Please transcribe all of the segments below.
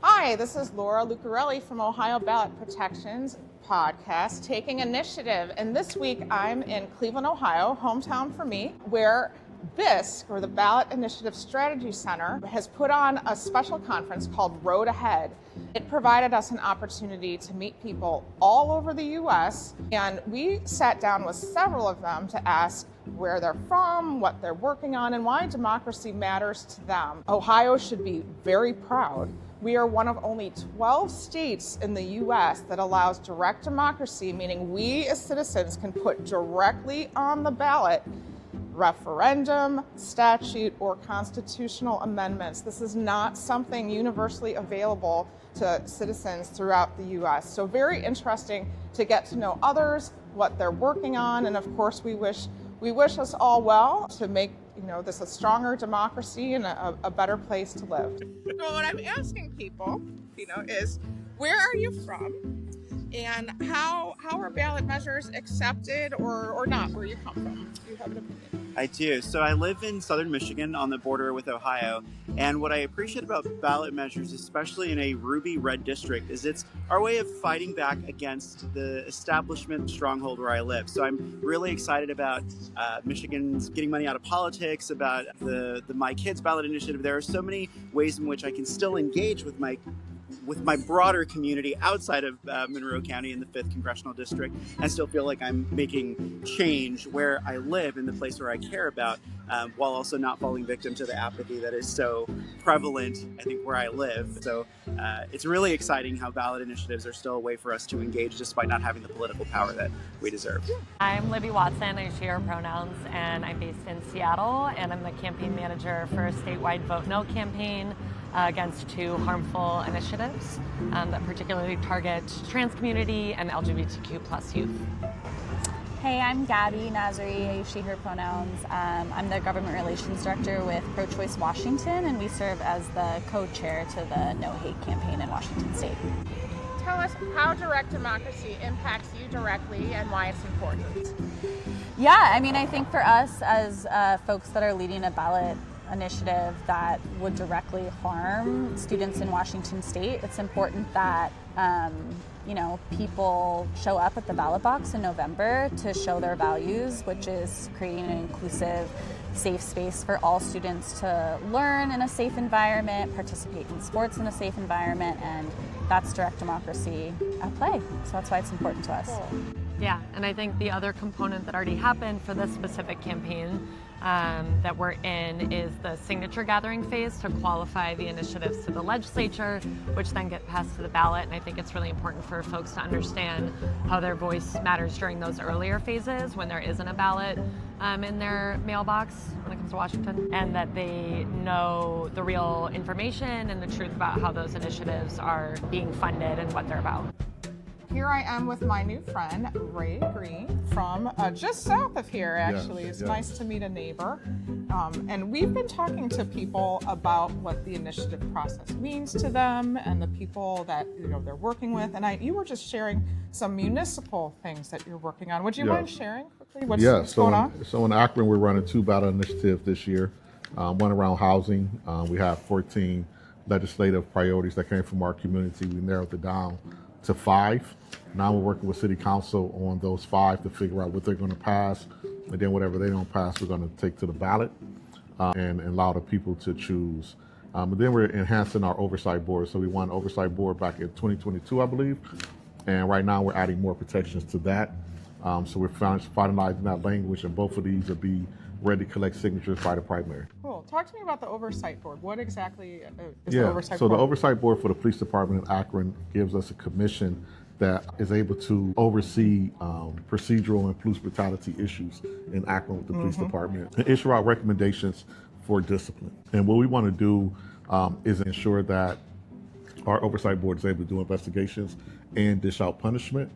Hi, this is Laura Lucarelli from Ohio Ballot Protection's podcast, Taking Initiative. And this week I'm in Cleveland, Ohio, hometown for me, where BISC, or the Ballot Initiative Strategy Center, has put on a special conference called Road Ahead. It provided us an opportunity to meet people all over the U.S., and we sat down with several of them to ask where they're from, what they're working on, and why democracy matters to them. Ohio should be very proud. We are one of only 12 states in the U.S. that allows direct democracy, meaning we as citizens can put directly on the ballot referendum, statute, or constitutional amendments. This is not something universally available to citizens throughout the U.S. So very interesting to get to know others, what they're working on, and of course we wish us all well to make this a stronger democracy and a better place to live. So what I'm asking people, is where are you from, and how are ballot measures accepted or not where you come from? Do you have an opinion? I do. So I live in southern Michigan on the border with Ohio. And what I appreciate about ballot measures, especially in a ruby red district, is it's our way of fighting back against the establishment stronghold where I live. So I'm really excited about Michigan's getting money out of politics, about the My Kids ballot initiative. There are so many ways in which I can still engage with my broader community outside of Monroe County in the 5th Congressional District and still feel like I'm making change where I live in the place where I care about, while also not falling victim to the apathy that is so prevalent, I think, where I live. So it's really exciting how ballot initiatives are still a way for us to engage despite not having the political power that we deserve. I'm Libby Watson, I share pronouns, and I'm based in Seattle, and I'm the campaign manager for a statewide Vote No campaign against 2 harmful initiatives that particularly target trans community and LGBTQ plus youth. Hey, I'm Gabby Nazari, I use she, her pronouns. I'm the Government Relations Director with Pro-Choice Washington, and we serve as the co-chair to the No Hate campaign in Washington State. Tell us how direct democracy impacts you directly and why it's important. Yeah, I think for us as folks that are leading a ballot initiative that would directly harm students in Washington State, it's important that people show up at the ballot box in November to show their values, which is creating an inclusive, safe space for all students to learn in a safe environment, participate in sports in a safe environment, and that's direct democracy at play. So that's why it's important to us. Cool. Yeah, and I think the other component that already happened for this specific campaign that we're in is the signature gathering phase to qualify the initiatives to the legislature, which then get passed to the ballot. And I think it's really important for folks to understand how their voice matters during those earlier phases when there isn't a ballot in their mailbox when it comes to Washington, and that they know the real information and the truth about how those initiatives are being funded and what they're about. Here I am with my new friend, Ray Green, from just south of here, actually. It's nice to meet a neighbor. And we've been talking to people about what the initiative process means to them and the people that they're working with. And you were just sharing some municipal things that you're working on. Would you mind sharing quickly what's going on? So in Akron, we're running 2 ballot initiatives this year. One around housing. We have 14 legislative priorities that came from our community. We narrowed it down to 5. Now we're working with City Council on those 5 to figure out what they're going to pass, and then whatever they don't pass, we're going to take to the ballot and allow the people to choose. And then we're enhancing our oversight board. So we won oversight board back in 2022, I believe, and right now we're adding more protections to that. So we're finalizing that language, and both of these will be ready to collect signatures by the primary. Cool. Talk to me about the oversight board. What exactly is the oversight board? So the oversight board for the police department in Akron gives us a commission that is able to oversee procedural and police brutality issues in Akron with the police department and issue out recommendations for discipline. And what we want to do is ensure that our oversight board is able to do investigations and dish out punishment,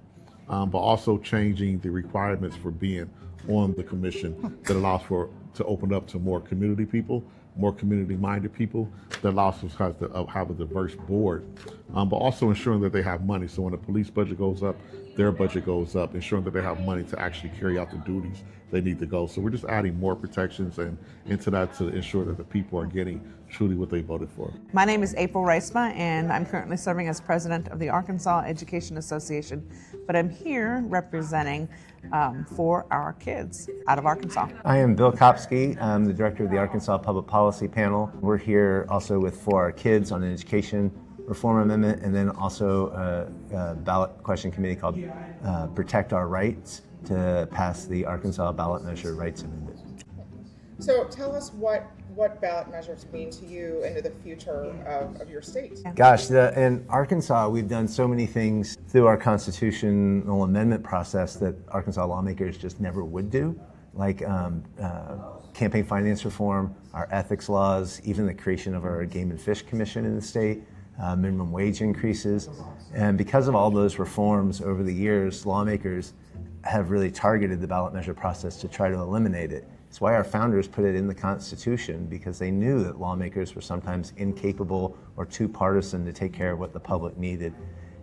but also changing the requirements for being on the commission that allows to open up to more community people, more community-minded people, that allows us to have a diverse board, but also ensuring that they have money. So when the police budget goes up, their budget goes up, ensuring that they have money to actually carry out the duties they need to go. So we're just adding more protections and into that to ensure that the people are getting truly what they voted for. My name is April Reisma, and I'm currently serving as president of the Arkansas Education Association, but I'm here representing for our kids out of Arkansas. I am Bill Kopsky. I'm the director of the Arkansas Public Policy Panel. We're here also with For Our Kids on an education reform amendment, and then also a ballot question committee called Protect Our Rights to pass the Arkansas Ballot Measure Rights Amendment. So tell us what ballot measures mean to you into the future of your state. Gosh, in Arkansas, we've done so many things through our constitutional amendment process that Arkansas lawmakers just never would do, like campaign finance reform, our ethics laws, even the creation of our Game and Fish Commission in the state, minimum wage increases. And because of all those reforms over the years, lawmakers have really targeted the ballot measure process to try to eliminate it. It's why our founders put it in the Constitution, because they knew that lawmakers were sometimes incapable or too partisan to take care of what the public needed.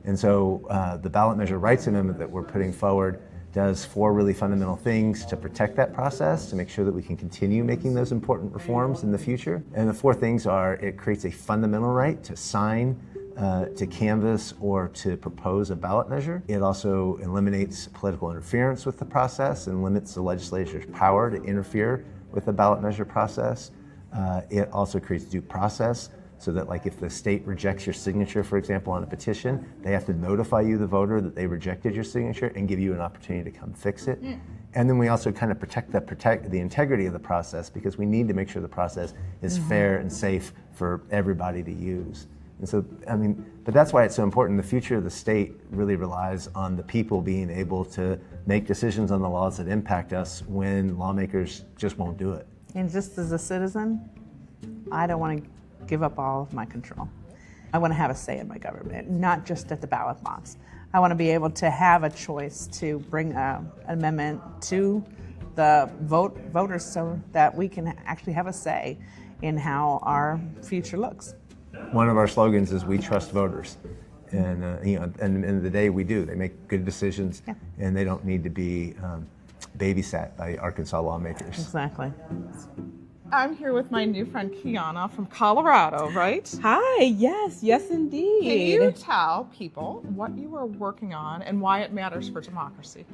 And so the ballot measure rights amendment that we're putting forward does 4 really fundamental things to protect that process, to make sure that we can continue making those important reforms in the future. And the 4 things are: it creates a fundamental right to sign, to canvass, or to propose a ballot measure. It also eliminates political interference with the process and limits the legislature's power to interfere with the ballot measure process. It also creates due process, so that, like, if the state rejects your signature, for example, on a petition, they have to notify you, the voter, that they rejected your signature and give you an opportunity to come fix it. And then we also kind of protect the integrity of the process, because we need to make sure the process is fair and safe for everybody to use. And so, but that's why it's so important. The future of the state really relies on the people being able to make decisions on the laws that impact us when lawmakers just won't do it. And just as a citizen, I don't want to give up all of my control. I want to have a say in my government, not just at the ballot box. I want to be able to have a choice to bring an amendment to the voters so that we can actually have a say in how our future looks. One of our slogans is "We trust voters," and at the end of the day, we do. They make good decisions, and they don't need to be babysat by Arkansas lawmakers. Exactly. I'm here with my new friend Kiana from Colorado, right? Hi, yes indeed. Can you tell people what you are working on and why it matters for democracy?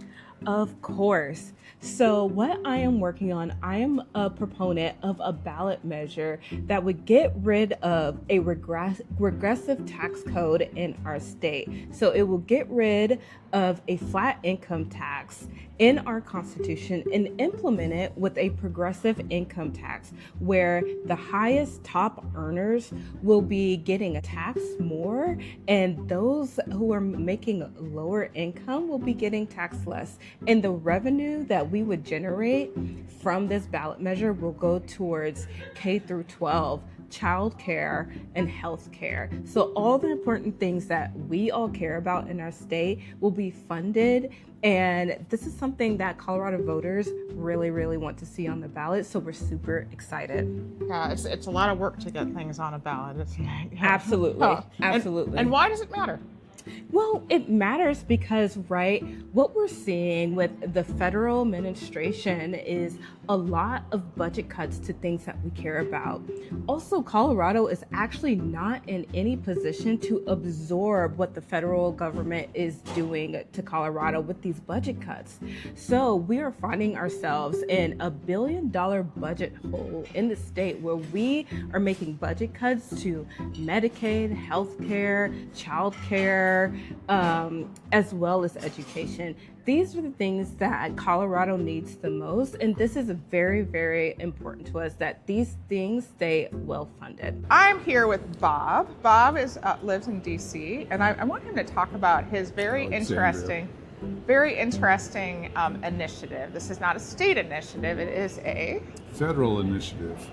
Of course. So what I am working on, I am a proponent of a ballot measure that would get rid of a regressive tax code in our state. So it will get rid of a flat income tax in our Constitution and implement it with a progressive income tax, where the highest top earners will be getting taxed more, and those who are making lower income will be getting taxed less. And the revenue that we would generate from this ballot measure will go towards K through 12, childcare, and health care. So all the important things that we all care about in our state will be funded. And this is something that Colorado voters really, really want to see on the ballot. So we're super excited. Yeah, it's a lot of work to get things on a ballot, isn't it? Yeah. Absolutely. Absolutely. And why does it matter? Well, it matters because, right, what we're seeing with the federal administration is a lot of budget cuts to things that we care about. Also, Colorado is actually not in any position to absorb what the federal government is doing to Colorado with these budget cuts. So we are finding ourselves in a $1 billion budget hole in the state, where we are making budget cuts to Medicaid, healthcare, childcare, as well as education. These are the things that Colorado needs the most, and this is very, very important to us that these things stay well funded. I'm here with Bob. Bob lives in DC, and I want him to talk about his very interesting initiative. This is not a state initiative, it is a federal initiative.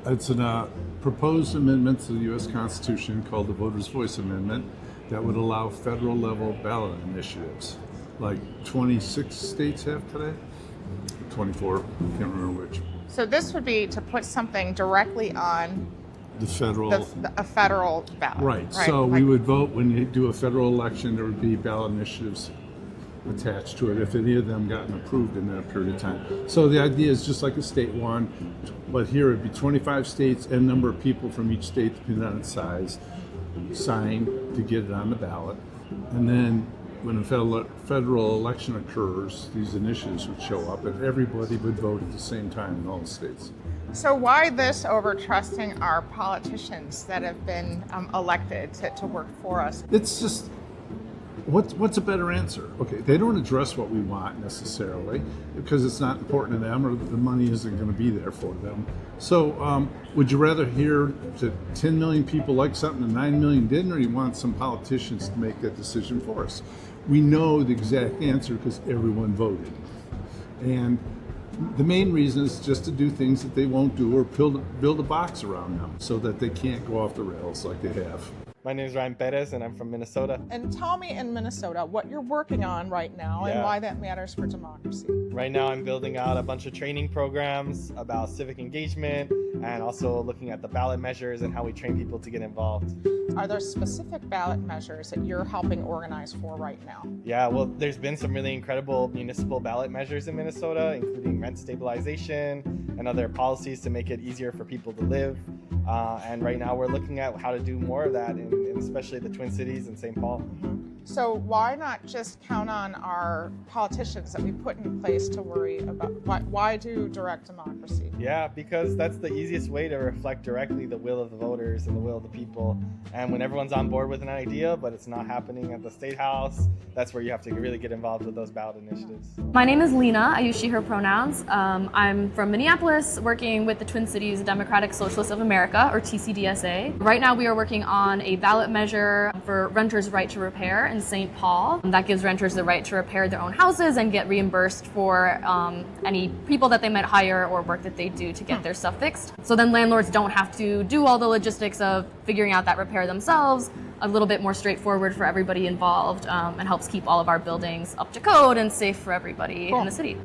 It's a proposed amendment to the U.S. Constitution called the Voters' Voice Amendment that would allow federal level ballot initiatives, like 26 states have today, 24, can't remember which. So this would be to put something directly on The federal. a federal ballot. Right, so we would vote when you do a federal election, there would be ballot initiatives attached to it if any of them gotten approved in that period of time. So the idea is just like a state one, but here it'd be 25 states and number of people from each state, depending on its size, sign to get it on the ballot. And then when a federal election occurs, these initiatives would show up and everybody would vote at the same time in all the states. So why this over trusting our politicians that have been elected to work for us? It's just, what's a better answer? Okay, they don't address what we want necessarily because it's not important to them or the money isn't going to be there for them. So would you rather hear that 10 million people like something and 9 million didn't, or you want some politicians to make that decision for us? We know the exact answer because everyone voted. And the main reason is just to do things that they won't do or build a box around them so that they can't go off the rails like they have. My name is Ryan Perez and I'm from Minnesota. And tell me in Minnesota what you're working on right now and why that matters for democracy. Right now I'm building out a bunch of training programs about civic engagement and also looking at the ballot measures and how we train people to get involved. Are there specific ballot measures that you're helping organize for right now? Yeah, well, there's been some really incredible municipal ballot measures in Minnesota, including rent stabilization and other policies to make it easier for people to live. And right now we're looking at how to do more of that in especially the Twin Cities and St. Paul. So why not just count on our politicians that we put in place to worry about? Why do direct democracy? Yeah, because that's the easiest way to reflect directly the will of the voters and the will of the people. And when everyone's on board with an idea, but it's not happening at the State House, that's where you have to really get involved with those ballot initiatives. My name is Lena. I use she, her pronouns. I'm from Minneapolis, working with the Twin Cities Democratic Socialists of America, or TCDSA. Right now we are working on a ballot measure for renters' right to repair in St. Paul. That gives renters the right to repair their own houses and get reimbursed for any people that they might hire or work that they do to get their stuff fixed. So then landlords don't have to do all the logistics of figuring out that repair themselves. A little bit more straightforward for everybody involved, and helps keep all of our buildings up to code and safe for everybody in the city.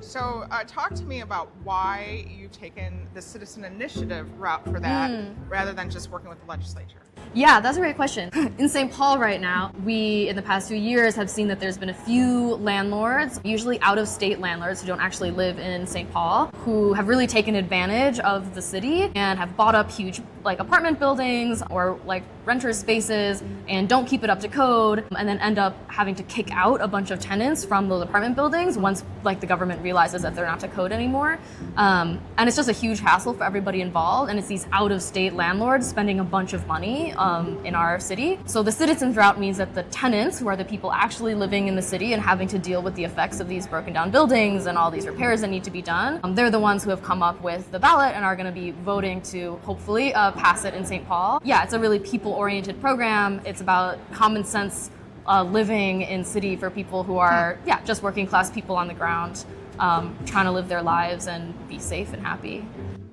So talk to me about why you've taken the citizen initiative route for that rather than just working with the legislature. Yeah, that's a great question. In St. Paul right now, we, in the past few years, have seen that there's been a few landlords, usually out-of-state landlords who don't actually live in St. Paul, who have really taken advantage of the city and have bought up huge apartment buildings or renter spaces and don't keep it up to code, and then end up having to kick out a bunch of tenants from those apartment buildings once the government realizes that they're not to code anymore. And it's just a huge hassle for everybody involved, and it's these out-of-state landlords spending a bunch of money in our city. So the citizens route means that the tenants, who are the people actually living in the city and having to deal with the effects of these broken down buildings and all these repairs that need to be done, they're the ones who have come up with the ballot and are going to be voting to hopefully pass it in St. Paul. Yeah, it's a really people-oriented program. It's about common sense living in city for people who are just working class people on the ground, trying to live their lives and be safe and happy.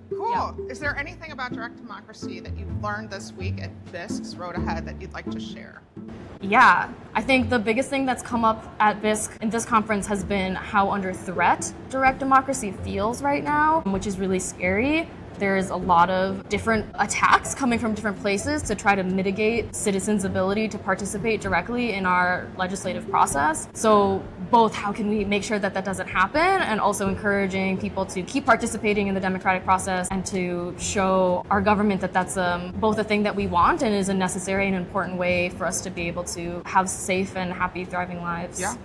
Cool. Yeah. Is there anything about direct democracy that you've learned this week at BISC's Road Ahead that you'd like to share? Yeah, I think the biggest thing that's come up at BISC in this conference has been how under threat direct democracy feels right now, which is really scary. There's a lot of different attacks coming from different places to try to mitigate citizens' ability to participate directly in our legislative process. So both how can we make sure that that doesn't happen, and also encouraging people to keep participating in the democratic process and to show our government that that's both a thing that we want and is a necessary and important way for us to be able to have safe and happy, thriving lives. Yeah.